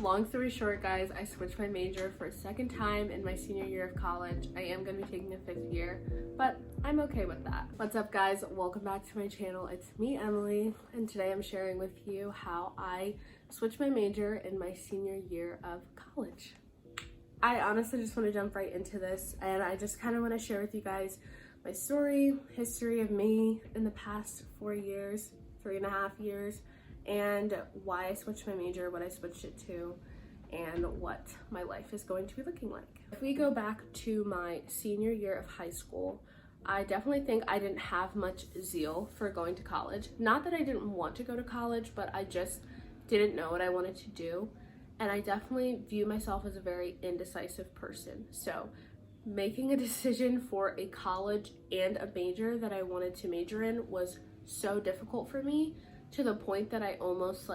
Long story short, guys, I switched my major for a second time in my senior year of college. I am going to be taking a 5th year, but I'm okay with that. What's up, guys? Welcome back to my channel. It's me, Emily, and today I'm sharing with you how I switched my major in my senior year of college. I honestly just want to jump right into this, and I just kind of want to share with you guys my story, history of me in the past 4 years, 3.5 years, and why I switched my major, what I switched it to, and what my life is going to be looking like. If we go back to my senior year of high school, I definitely think I didn't have much zeal for going to college. Not that I didn't want to go to college, but I just didn't know what I wanted to do. And I definitely view myself as a very indecisive person. So making a decision for a college and a major that I wanted to major in was so difficult for me, to the point that I almost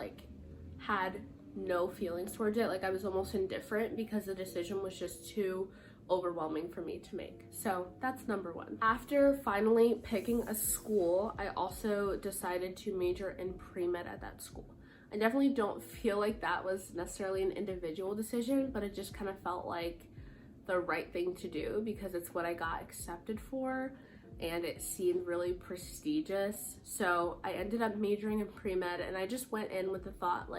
had no feelings towards it. I was almost indifferent because the decision was just too overwhelming for me to make. So that's number one. After finally picking a school, I also decided to major in pre-med at that school. I definitely don't feel like that was necessarily an individual decision, but it just kind of felt like the right thing to do because it's what I got accepted for and it seemed really prestigious. So I ended up majoring in pre-med, and I just went in with the thought,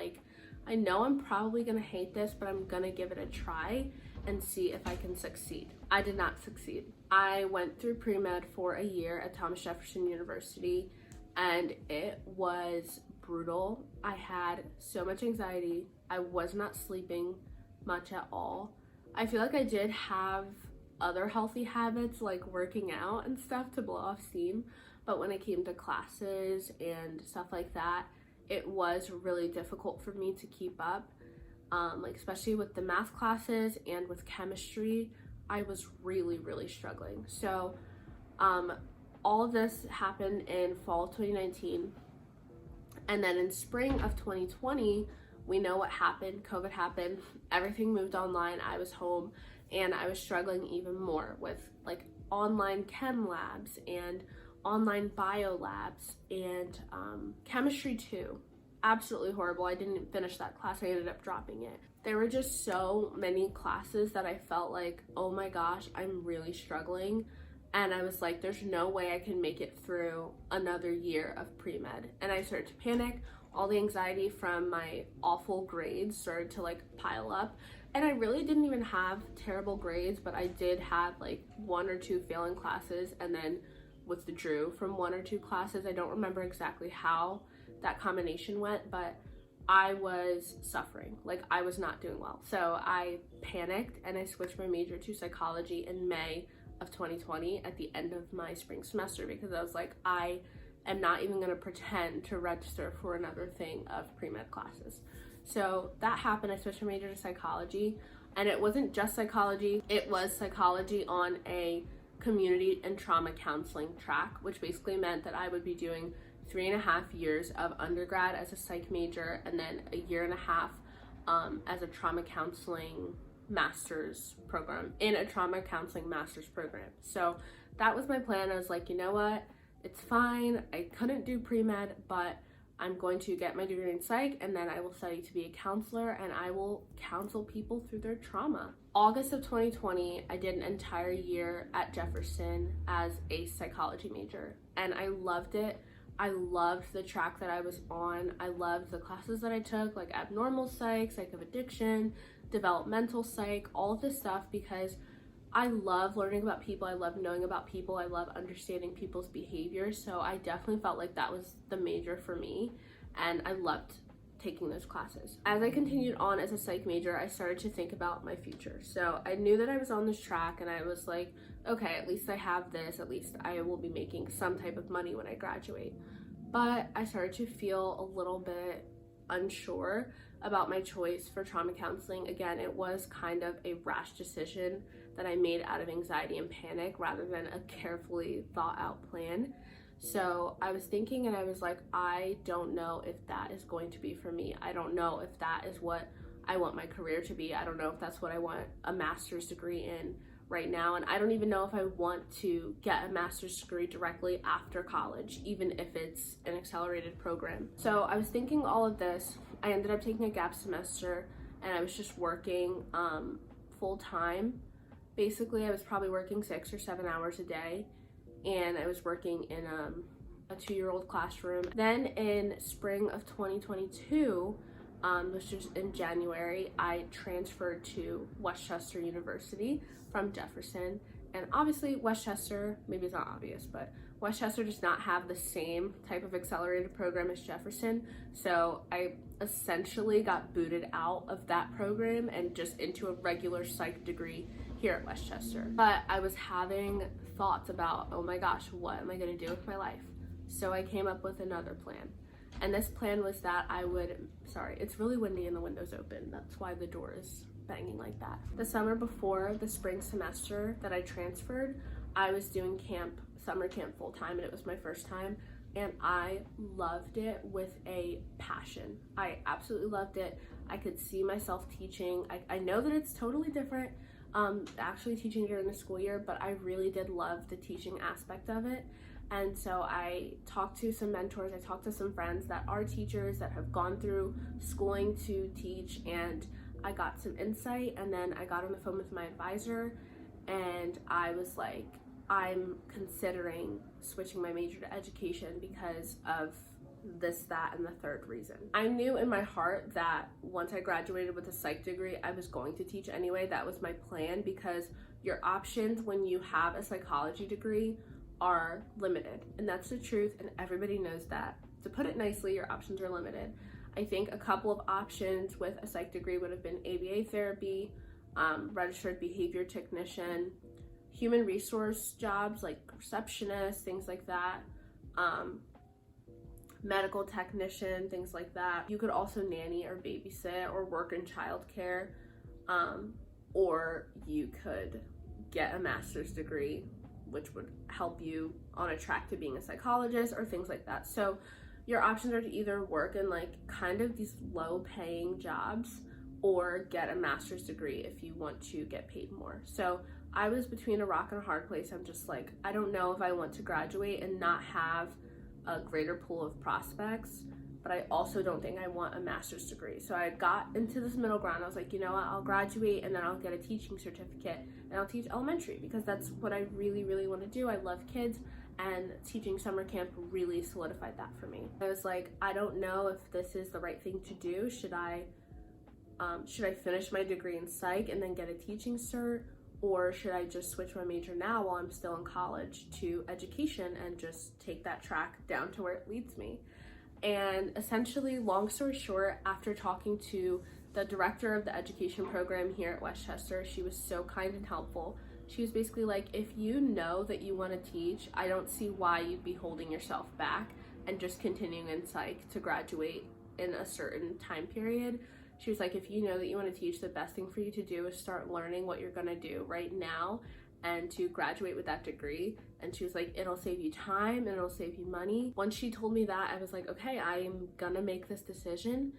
I know I'm probably gonna hate this, but I'm gonna give it a try and see if I can succeed. I did not succeed. I went through pre-med for a year at Thomas Jefferson University, and it was brutal. I had so much anxiety. I was not sleeping much at all. I feel like I did have other healthy habits like working out and stuff to blow off steam, but when it came to classes and stuff like that, it was really difficult for me to keep up, especially with the math classes and with chemistry. I was really struggling. So all of this happened in fall 2019, and then in spring of 2020, we know what happened. COVID happened, everything moved online, I was home, and I was struggling even more with online chem labs and online bio labs and chemistry too. Absolutely horrible. I didn't finish that class. I ended up dropping it. There were just so many classes that I felt like, oh my gosh, I'm really struggling. And I was like, there's no way I can make it through another year of pre-med. And I started to panic. All the anxiety from my awful grades started to pile up. And I really didn't even have terrible grades, but I did have 1 or 2 failing classes and then withdrew from 1 or 2 classes. I don't remember exactly how that combination went, but I was suffering. I was not doing well. So I panicked and I switched my major to psychology in May of 2020 at the end of my spring semester, because I was like, I am not even going to pretend to register for another thing of pre-med classes. So that happened. I switched my major to psychology, and it wasn't just psychology. It was psychology on a community and trauma counseling track, which basically meant that I would be doing 3.5 years of undergrad as a psych major and then 1.5 years as a trauma counseling master's program, in a trauma counseling master's program. So that was my plan. I was like, you know what? It's fine. I couldn't do pre-med, but I'm going to get my degree in psych, and then I will study to be a counselor, and I will counsel people through their trauma. August of 2020, I did an entire year at Jefferson as a psychology major, and I loved it. I loved the track that I was on. I loved the classes that I took, like abnormal psych, psych of addiction, developmental psych, all of this stuff, because I love learning about people. I love knowing about people. I love understanding people's behavior. So I definitely felt like that was the major for me, and I loved taking those classes. As I continued on as a psych major, I started to think about my future. So I knew that I was on this track, and I was like, okay, at least I have this. At least I will be making some type of money when I graduate. But I started to feel a little bit unsure about my choice for trauma counseling. Again, it was kind of a rash decision that I made out of anxiety and panic rather than a carefully thought out plan. So I was thinking, and I was like, I don't know if that is going to be for me. I don't know if that is what I want my career to be. I don't know if that's what I want a master's degree in right now. And I don't even know if I want to get a master's degree directly after college, even if it's an accelerated program. So I was thinking all of this. I ended up taking a gap semester, and I was just working full time. Basically, I was probably working 6 or 7 hours a day, and I was working in a 2-year-old classroom. Then in spring of 2022, which was in January, I transferred to Westchester University from Jefferson. And obviously Westchester, maybe it's not obvious, but Westchester does not have the same type of accelerated program as Jefferson. So I essentially got booted out of that program and just into a regular psych degree here at Westchester. But I was having thoughts about, oh my gosh, what am I gonna do with my life? So I came up with another plan. And this plan was that I would, sorry, it's really windy and the window's open. That's why the door is banging like that. The summer before the spring semester that I transferred, I was doing summer camp full time, and it was my first time. And I loved it with a passion. I absolutely loved it. I could see myself teaching. I know that it's totally different, actually teaching during the school year, but I really did love the teaching aspect of it. And so I talked to some mentors, I talked to some friends that are teachers that have gone through schooling to teach, and I got some insight. And then I got on the phone with my advisor, and I was like, I'm considering switching my major to education because of this, that, and the third reason. I knew in my heart that once I graduated with a psych degree, I was going to teach anyway. That was my plan, because your options when you have a psychology degree are limited, and that's the truth, and everybody knows that. To put it nicely, your options are limited. I think a couple of options with a psych degree would have been ABA therapy, registered behavior technician, human resource jobs like receptionist, things like that, medical technician, things like that. You could also nanny or babysit or work in childcare, or you could get a master's degree, which would help you on a track to being a psychologist or things like that. So your options are to either work in like kind of these low paying jobs or get a master's degree if you want to get paid more. So I was between a rock and a hard place. I'm just like, I don't know if I want to graduate and not have a greater pool of prospects, but I also don't think I want a master's degree. So I got into this middle ground. I was like, you know what, I'll graduate and then I'll get a teaching certificate and I'll teach elementary, because that's what I really, really want to do. I love kids, and teaching summer camp really solidified that for me. I was like, I don't know if this is the right thing to do. Should I finish my degree in psych and then get a teaching cert, or should I just switch my major now while I'm still in college to education and just take that track down to where it leads me? And essentially, long story short, after talking to the director of the education program here at Westchester, she was so kind and helpful. She was basically like, if you know that you want to teach, I don't see why you'd be holding yourself back and just continuing in psych to graduate in a certain time period. She was like, if you know that you want to teach, the best thing for you to do is start learning what you're going to do right now and to graduate with that degree. And she was like, it'll save you time and it'll save you money. Once she told me that, I was like, okay, I'm gonna make this decision.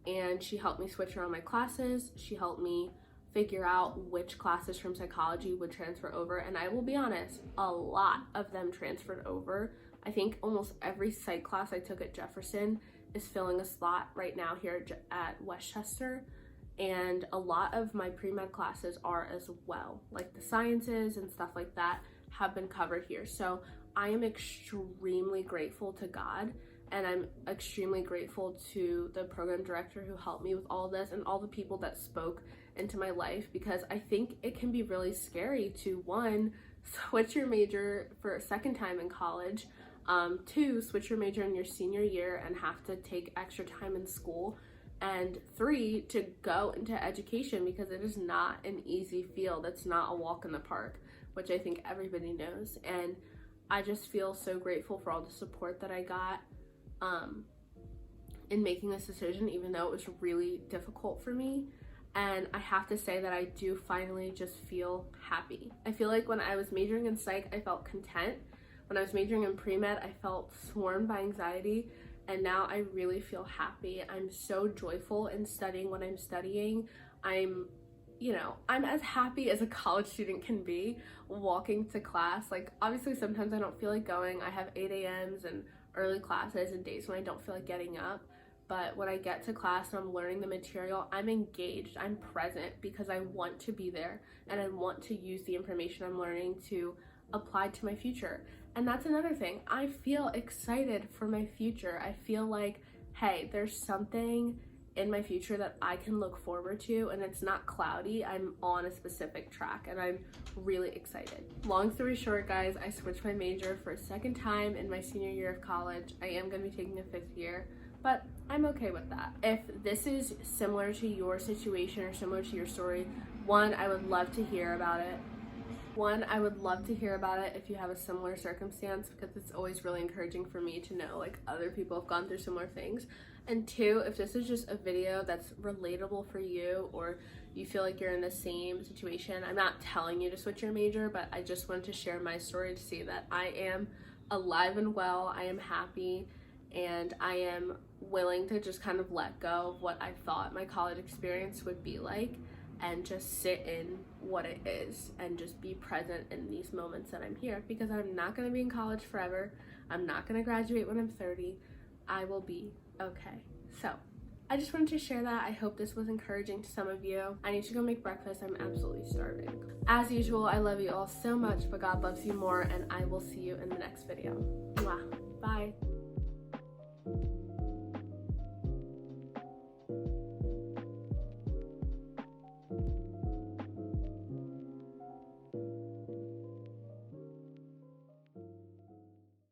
And she helped me switch around my classes. She helped me figure out which classes from psychology would transfer over. And I will be honest, a lot of them transferred over. I think almost every psych class I took at Jefferson is filling a slot right now here at Westchester. And a lot of my pre-med classes are as well. Like the sciences and stuff like that have been covered here. So I am extremely grateful to God, and I'm extremely grateful to the program director who helped me with all this and all the people that spoke into my life, because I think it can be really scary to, one, switch your major for a second time in college, two, switch your major in your senior year and have to take extra time in school, and three, to go into education, because it is not an easy field. It's not a walk in the park, which I think everybody knows. And I just feel so grateful for all the support that I got in making this decision, even though it was really difficult for me. And I have to say that I do finally just feel happy. I feel like when I was majoring in psych, I felt content. When I was majoring in pre-med, I felt swarmed by anxiety. And now I really feel happy. I'm so joyful in studying what I'm studying. I'm as happy as a college student can be walking to class. Like, obviously sometimes I don't feel like going. I have 8 a.m.s and early classes and days when I don't feel like getting up. but when I get to class and I'm learning the material, I'm engaged, I'm present because I want to be there and I want to use the information I'm learning to apply to my future. And that's another thing. I feel excited for my future. I feel like, hey, there's something in my future that I can look forward to, and it's not cloudy. I'm on a specific track and I'm really excited. Long story short, guys, I switched my major for a second time in my senior year of college. I am going to be taking a 5th year, but I'm okay with that. If this is similar to your situation or similar to your story, one, I would love to hear about it. If you have a similar circumstance, because it's always really encouraging for me to know like other people have gone through similar things. And two, if this is just a video that's relatable for you or you feel like you're in the same situation, I'm not telling you to switch your major, but I just wanted to share my story to see that I am alive and well, I am happy, and I am willing to just kind of let go of what I thought my college experience would be like and just sit in what it is and just be present in these moments that I'm here, because I'm not going to be in college forever. I'm not going to graduate when I'm 30. I will be okay. So I just wanted to share that. I hope this was encouraging to some of you. I need to go make breakfast. I'm absolutely starving. As usual, I love you all so much, but God loves you more, and I will see you in the next video. Mwah. Bye.